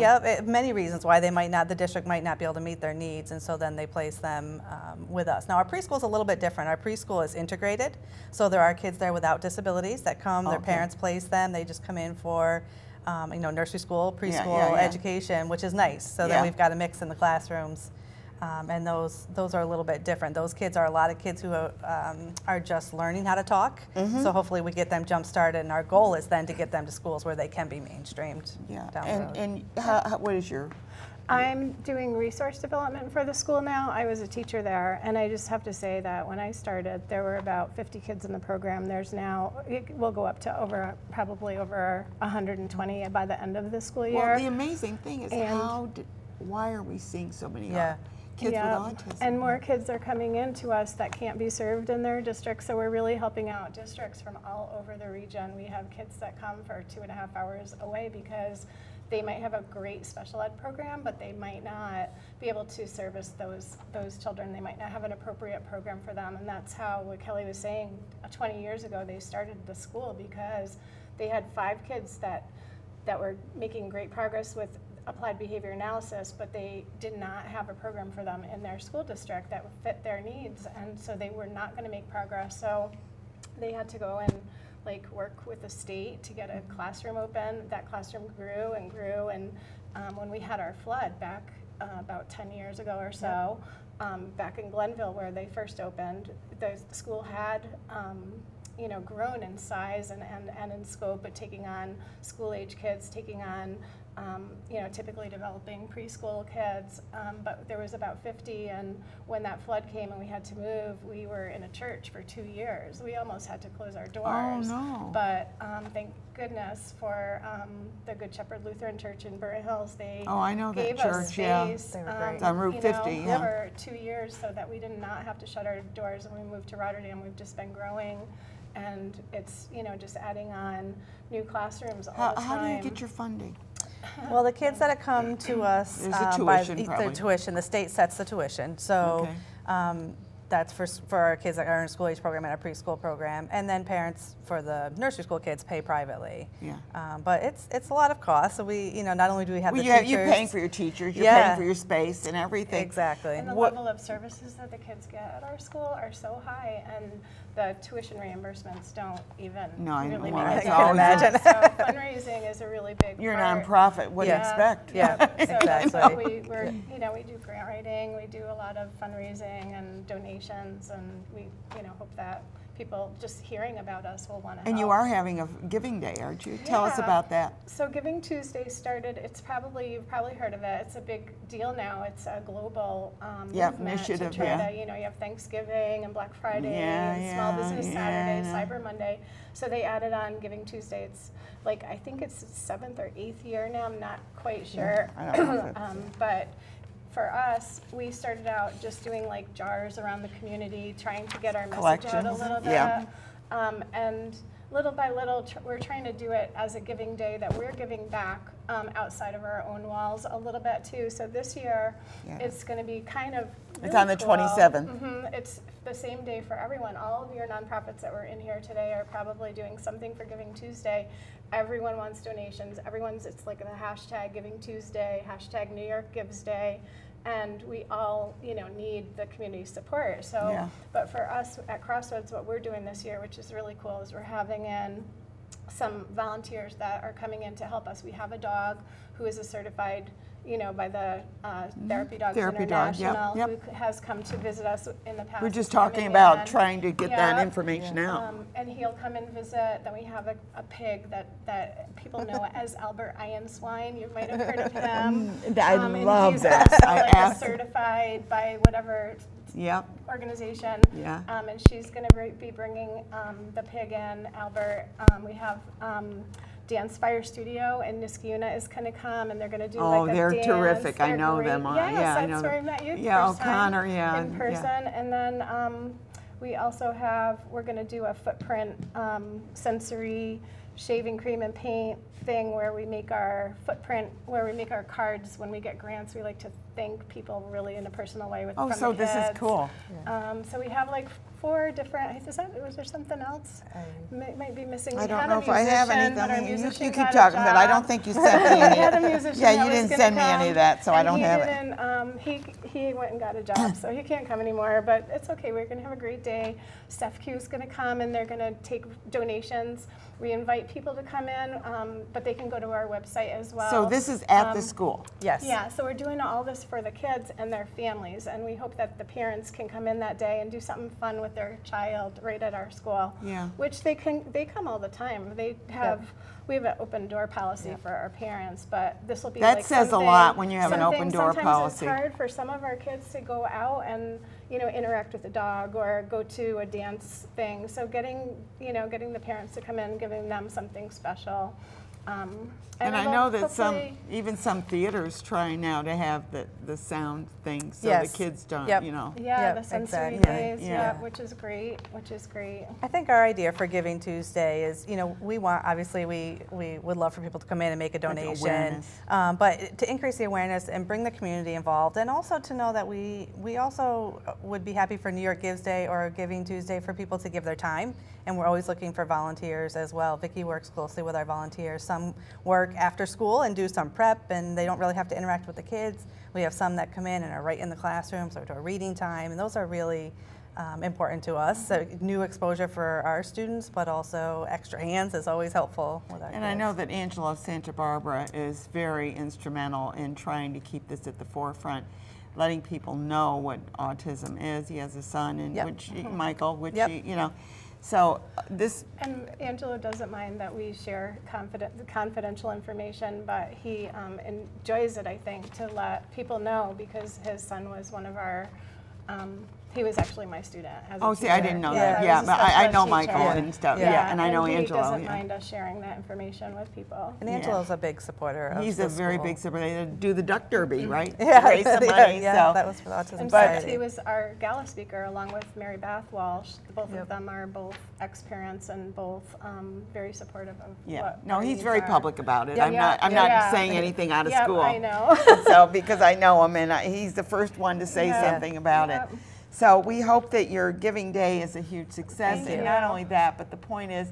many reasons why they might not, the district might not be able to meet their needs, and so then they place them with us. Now our preschool is a little bit different. Our preschool is integrated, so there are kids there without disabilities that come, their parents place them, they just come in for you know, nursery school, preschool education, which is nice. So then we've got a mix in the classrooms, and those are a little bit different. Those kids are a lot of kids who are just learning how to talk. So hopefully we get them jump started, and our goal is then to get them to schools where they can be mainstreamed. Down the road. And what is your? I'm doing resource development for the school now. I was a teacher there, and I just have to say that when I started, there were about 50 kids in the program. There's now, it will go up to probably over 120 by the end of the school year. Well, the amazing thing is why are we seeing so many kids with autism? And more kids are coming in to us that can't be served in their district, so we're really helping out districts from all over the region. We have kids that come for 2.5 hours away because they might have a great special ed program, but they might not be able to service those children. They might not have an appropriate program for them, and that's how, what Kelly was saying, 20 years ago they started the school because they had 5 kids that were making great progress with applied behavior analysis, but they did not have a program for them in their school district that would fit their needs, and so they were not going to make progress. So they had to go and work with the state to get a classroom open. That classroom grew and grew, and when we had our flood back about 10 years ago or so, back in Glenville where they first opened, the school had you know, grown in size and in scope, but taking on school-age kids, taking on you know, typically developing preschool kids, but there was about 50, and when that flood came and we had to move, we were in a church for 2 years. We almost had to close our doors. Oh, no. But thank goodness for the Good Shepherd Lutheran Church in Burnt Hills. They gave us space it's on Route 50 for 2 years so that we did not have to shut our doors. When we moved to Rotterdam, we've just been growing, and it's, you know, just adding on new classrooms all the time. How do you get your funding? Well, the kids that have come to us There's a tuition, the tuition, the state sets the tuition. So That's for our kids that are in a school age program and a preschool program, and then parents for the nursery school kids pay privately. Yeah. But it's a lot of cost. So we, not only do we have the teachers. teachers. You're paying for your teachers. You're paying for your space and everything. Exactly. And the level of services that the kids get at our school are so high, and the tuition reimbursements don't even really make I it. can imagine. So fundraising is a really big You're part. a nonprofit. What do you expect? Yeah, exactly. So we do grant writing, we do a lot of fundraising and donations, and we hope that people just hearing about us will want to help. And you are having a Giving Day, aren't you? Tell us about that. So Giving Tuesday started, you've probably heard of it. It's a big deal now. It's a global movement initiative, to try to, you have Thanksgiving and Black Friday and Small Business Saturday, Cyber Monday. So they added on Giving Tuesday. It's I think it's its 7th or 8th year now. I'm not quite sure. I don't know but for us, we started out just doing jars around the community, trying to get our message out a little bit. Yeah. And little by little, we're trying to do it as a giving day that we're giving back outside of our own walls a little bit too. So this year, it's going to be kind of really It's on the 27th. It's the same day for everyone. All of your nonprofits that were in here today are probably doing something for Giving Tuesday. Everyone wants donations. It's like the hashtag Giving Tuesday, hashtag New York Gives Day. And we all, need the community support. So, but for us at Crossroads, what we're doing this year, which is really cool, is we're having in some volunteers that are coming in to help us. We have a dog who is a certified, by the Therapy Dogs International, who has come to visit us in the past. We're just talking about trying to get that information out. And he'll come and visit. Then we have a pig that people know as Albert Iron Swine. You might have heard of him. I love that. He's certified by whatever organization. Yeah. And she's going to be bringing the pig in, Albert. We have Dance Fire Studio in Niskayuna is going to come, and they're going to do a they're dance. terrific. They're I know great. them. Yes, I know that's them. where I met you. O'Connor, in person. And then we also we're going to do a footprint sensory shaving cream and paint thing where we make our footprint, where we make our cards when we get grants. We like to thank people really in a personal way from the kids. This is cool. So we have 4 different, was there something else? Might be missing. I don't know if I have anything. You keep talking, but I don't think you sent me any. any. We had a musician you didn't send me any of that, so I don't have it. He went and got a job, so he can't come anymore, but it's okay. We're going to have a great day. Steph Q is going to come, and they're going to take donations. We invite people to come in, but they can go to our website as well. So this is at the school? Yes. Yeah, so we're doing all this for the kids and their families, and we hope that the parents can come in that day and do something fun with their child right at our school. Yeah. Which they come all the time. We have an open door policy for our parents, but this will be that says a lot when you have an open door policy. Sometimes it's hard for some of our kids to go out and interact with the dog or go to a dance thing. So getting the parents to come in, giving them something special. And I know that even some theaters try now to have the sound thing, so the kids don't, Yeah, the sensory days, which is great. I think our idea for Giving Tuesday is, we would love for people to come in and make a donation, but to increase the awareness and bring the community involved, and also to know that we also would be happy for New York Gives Day or Giving Tuesday for people to give their time, and we're always looking for volunteers as well. Vicki works closely with our volunteers. Some work after school and do some prep, and they don't really have to interact with the kids. We have some that come in and are right in the classroom, so do a reading time, and those are really important to us. So new exposure for our students, but also extra hands is always helpful with our kids. I know that Angelo of Santa Barbara is very instrumental in trying to keep this at the forefront, letting people know what autism is. He has a son, and Michael, So and Angelo doesn't mind that we share confidential information, but he enjoys it, I think, to let people know, because his son was one of our. He was actually my student. I didn't know that. Yeah, but I know Michael and stuff. Yeah, and I know Angelo. He doesn't mind us sharing that information with people. And Angelo's a big supporter of He's a very big supporter. They do the Duck Derby, right? Yeah, raise some money. So. That was for the Autism Society. He was our gala speaker along with Mary Beth Walsh. Both of them are both ex-parents and both very supportive of what No, he's very public about it. Yeah, I'm not saying anything out of school. I know. So because I know him, and he's the first one to say something about it. So we hope that your Giving Day is a huge success. And not only that, but the point is,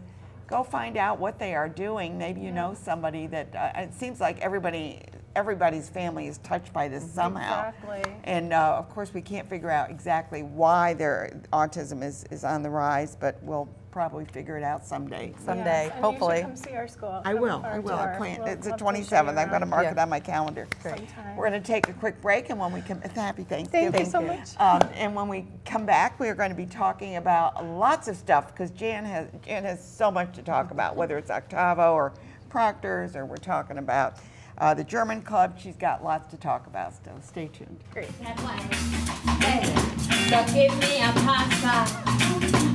go find out what they are doing. Maybe you know somebody that, it seems like everybody's family is touched by this somehow. Exactly. And of course we can't figure out exactly why their autism is on the rise, but we'll probably figure it out someday. Someday, Yes, and hopefully. you should come see our school. I will. I plan. It's the 27th. I'm going to mark it on my calendar. We're going to take a quick break, and when we come, happy Thanksgiving. Thank you so much. And when we come back, we are going to be talking about lots of stuff because Jan has so much to talk about, whether it's Octavo or Proctor's, or we're talking about the German Club. She's got lots to talk about, so stay tuned. Great. Hey, so give me a pasta.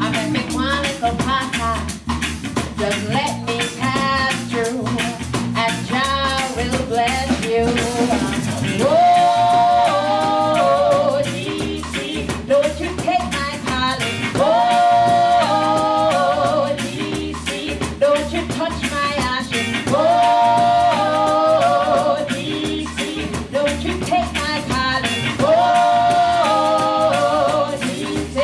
I'm a big one for pasta. Just let me pass through, and Jah will bless you. Oh, DC, don't you take my calling. Oh, DC, don't you touch my ashes. Oh, DC, don't you take my calling. Oh, DC,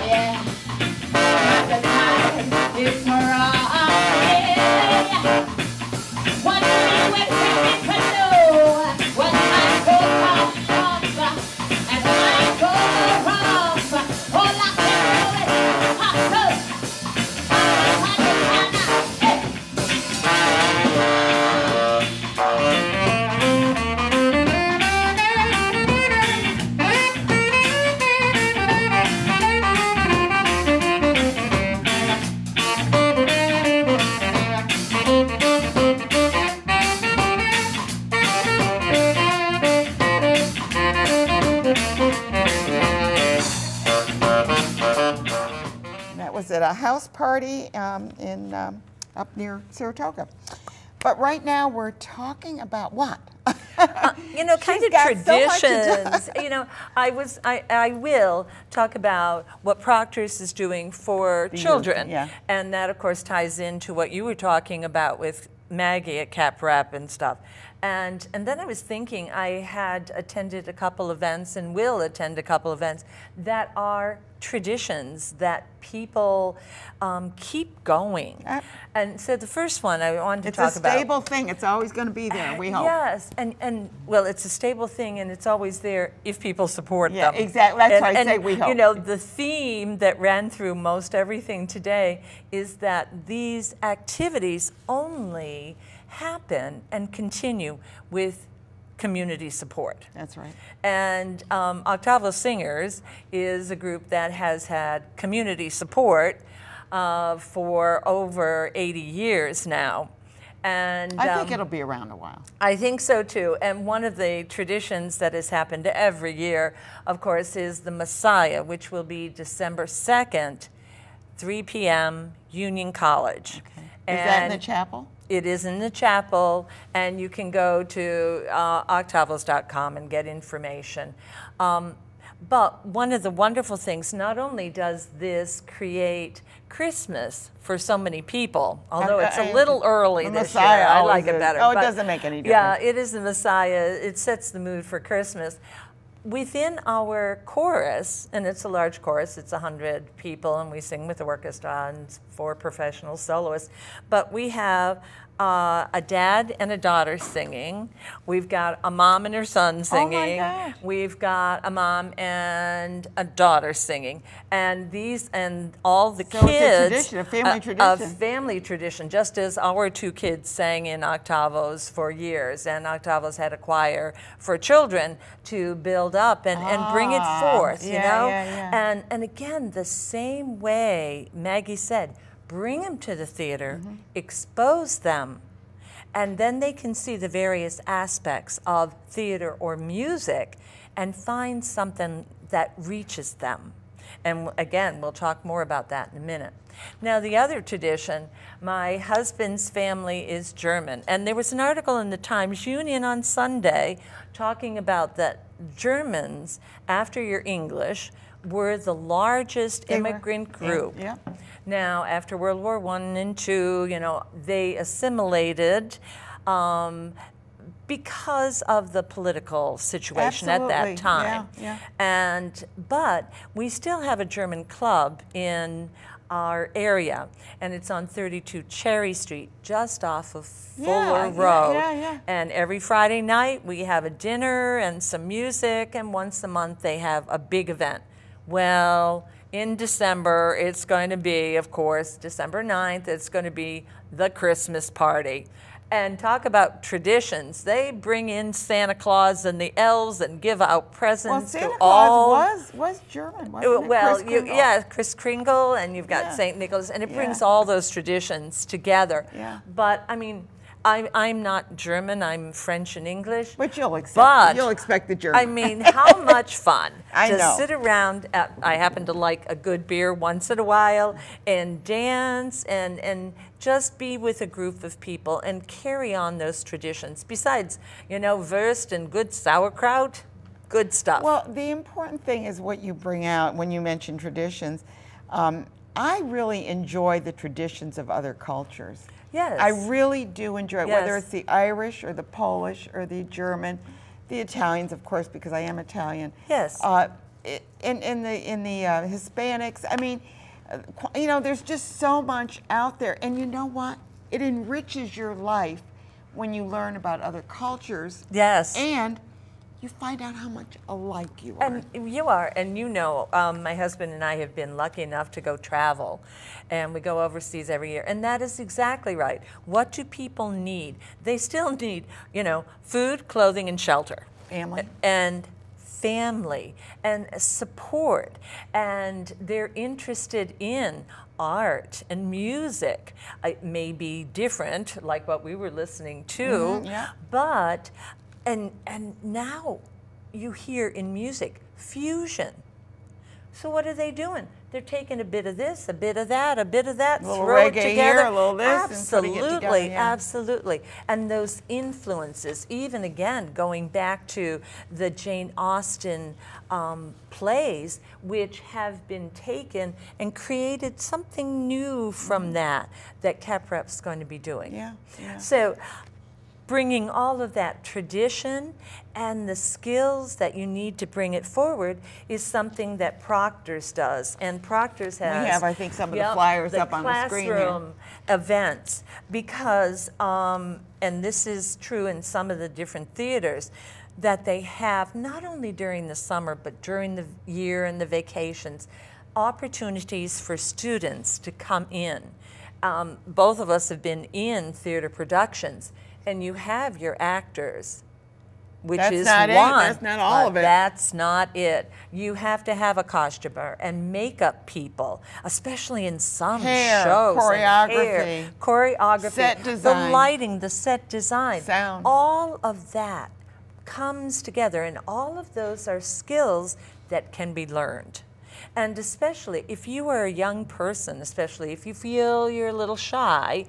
yeah. The time is right. What do you expect me to do when I go off and I go off? All I can do is hustle. That was at a house party in up near Saratoga. But right now we're talking about what? You know, kind of traditions. You know, I will talk about what Proctor's is doing for children, and that of course ties into what you were talking about with Maggie at Cap Rep and stuff. And then I was thinking, I had attended a couple events and will attend a couple events that are traditions that people keep going. And so the first one I wanted to talk about. It's a stable thing. It's always going to be there, we hope. Yes, and well, it's a stable thing, and it's always there if people support them. Yeah, exactly. That's why I say we hope. You know, the theme that ran through most everything today is that these activities only happen and continue with community support. That's right. And Octavo Singers is a group that has had community support for over 80 years now. And I think it'll be around a while. I think so too. And one of the traditions that has happened every year, of course, is the Messiah, which will be December 2nd, 3 p.m., Union College. Okay. Is that in the chapel? It is in the chapel, and you can go to octavos.com and get information. But one of the wonderful things, not only does this create Christmas for so many people, although it's a little early this year, I like it better. Oh, it doesn't make any difference. Yeah, it is the Messiah. It sets the mood for Christmas. Within our chorus, and it's a large chorus, it's 100 people, and we sing with the orchestra and 4 professional soloists, but we have a dad and a daughter singing. We've got a mom and her son singing. Oh my gosh. We've got a mom and a daughter singing. And these and all the kids. It's a tradition, a family tradition. A family tradition, just as our 2 kids sang in Octavos for years, and Octavos had a choir for children to build up and bring it forth, you know? And again, the same way Maggie said, bring them to the theater, expose them, and then they can see the various aspects of theater or music and find something that reaches them. And again, we'll talk more about that in a minute. Now, the other tradition, my husband's family is German, and there was an article in the Times Union on Sunday talking about that Germans, after your English, were the largest immigrant group. Yeah. Now, after World War I and II, you know, they assimilated because of the political situation at that time. But we still have a German club in our area, and it's on 32 Cherry Street, just off of Fuller Road. And every Friday night we have a dinner and some music, and once a month they have a big event. Well, in December, it's going to be, of course, December 9th, it's going to be the Christmas party. And talk about traditions. They bring in Santa Claus and the elves and give out presents Santa to all. Claus was German, wasn't it? Well, Kris Kringle. yeah, Kris Kringle, and you've got St. Nicholas, and it brings all those traditions together. But, I mean, I'm not German, I'm French and English. But you'll expect, the German. I mean, how much fun to sit around, I happen to like a good beer once in a while, and dance, and just be with a group of people and carry on those traditions. Besides, you know, Wurst and good sauerkraut, good stuff. Well, the important thing is what you bring out when you mention traditions. I really enjoy the traditions of other cultures. Yes. I really do enjoy it, whether it's the Irish or the Polish or the German, the Italians, of course, because I am Italian. Yes. In the Hispanics, I mean, you know, there's just so much out there. And you know what? It enriches your life when you learn about other cultures. Yes. And you find out how much alike you are. And you are, and you know, my husband and I have been lucky enough to go travel, and we go overseas every year, and that is exactly right. What do people need? They still need, you know, food, clothing, and shelter. Family. And family, and support, and they're interested in art and music. It may be different, like what we were listening to, but and now you hear in music fusion. So what are they doing? They're taking a bit of this, a bit of that, a bit of that, a little throw it reggae together. Here, a little this, absolutely, and putting it together, absolutely. And those influences, even again, going back to the Jane Austen plays, which have been taken and created something new from that CAPREP's going to be doing. So bringing all of that tradition and the skills that you need to bring it forward is something that Proctor's does. And Proctor's has... We have, I think, some of the flyers up on the screen here. Classroom events, because, and this is true in some of the different theaters, that they have, not only during the summer, but during the year and the vacations, opportunities for students to come in. Both of us have been in theater productions, and you have your actors, which is one. That's not all of it. That's not it. You have to have a costumer and makeup people, especially in some shows. Choreography, set design, the lighting, the set design, sound. All of that comes together, and all of those are skills that can be learned. And especially if you are a young person, especially if you feel you're a little shy,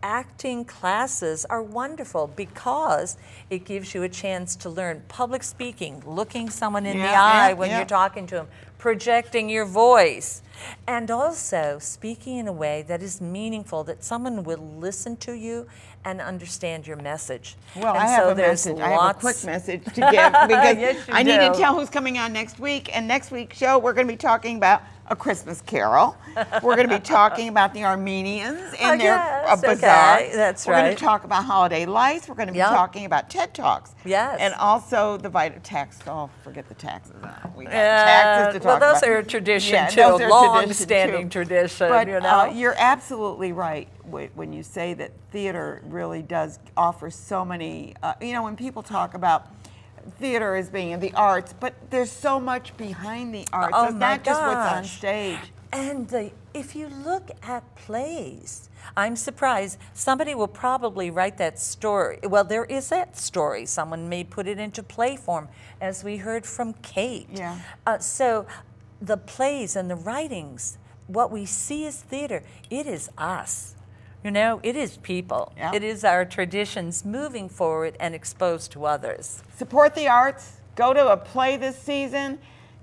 acting classes are wonderful because it gives you a chance to learn public speaking, looking someone in the eye when you're talking to them, projecting your voice, and also speaking in a way that is meaningful, that someone will listen to you and understand your message. Well, and I have a message. I have a quick message to give because I need to tell who's coming on next week. And next week's show, we're going to be talking about A Christmas Carol. We're going to be talking about the Armenians and their bazaar. That's we're going to talk about holiday lights. We're going to be talking about TED Talks. And also the tax. Oh, forget the taxes. We got taxes to talk about. Well, those are a tradition too, long-standing tradition. But you know? You're absolutely right when you say that theater really does offer so many. You know, when people talk about theater as being the arts, but there's so much behind the arts. Oh it's not just what's on stage. And if you look at plays, I'm surprised somebody will probably write that story. Well, there is that story. Someone may put it into play form, as we heard from Kate. So the plays and the writings, what we see as theater, it is us. You know, it is people. It is our traditions moving forward and exposed to others. Support the arts. Go to a play this season.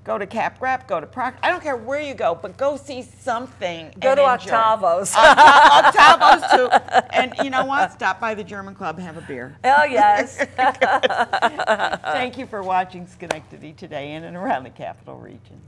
Go to Cap-Grap, go to Proctor. I don't care where you go, but go see something. Go to Octavo's. Octavo's too. And you know what? Stop by the German Club and have a beer. Oh, yes. Thank you for watching Schenectady today in and around the Capital Region.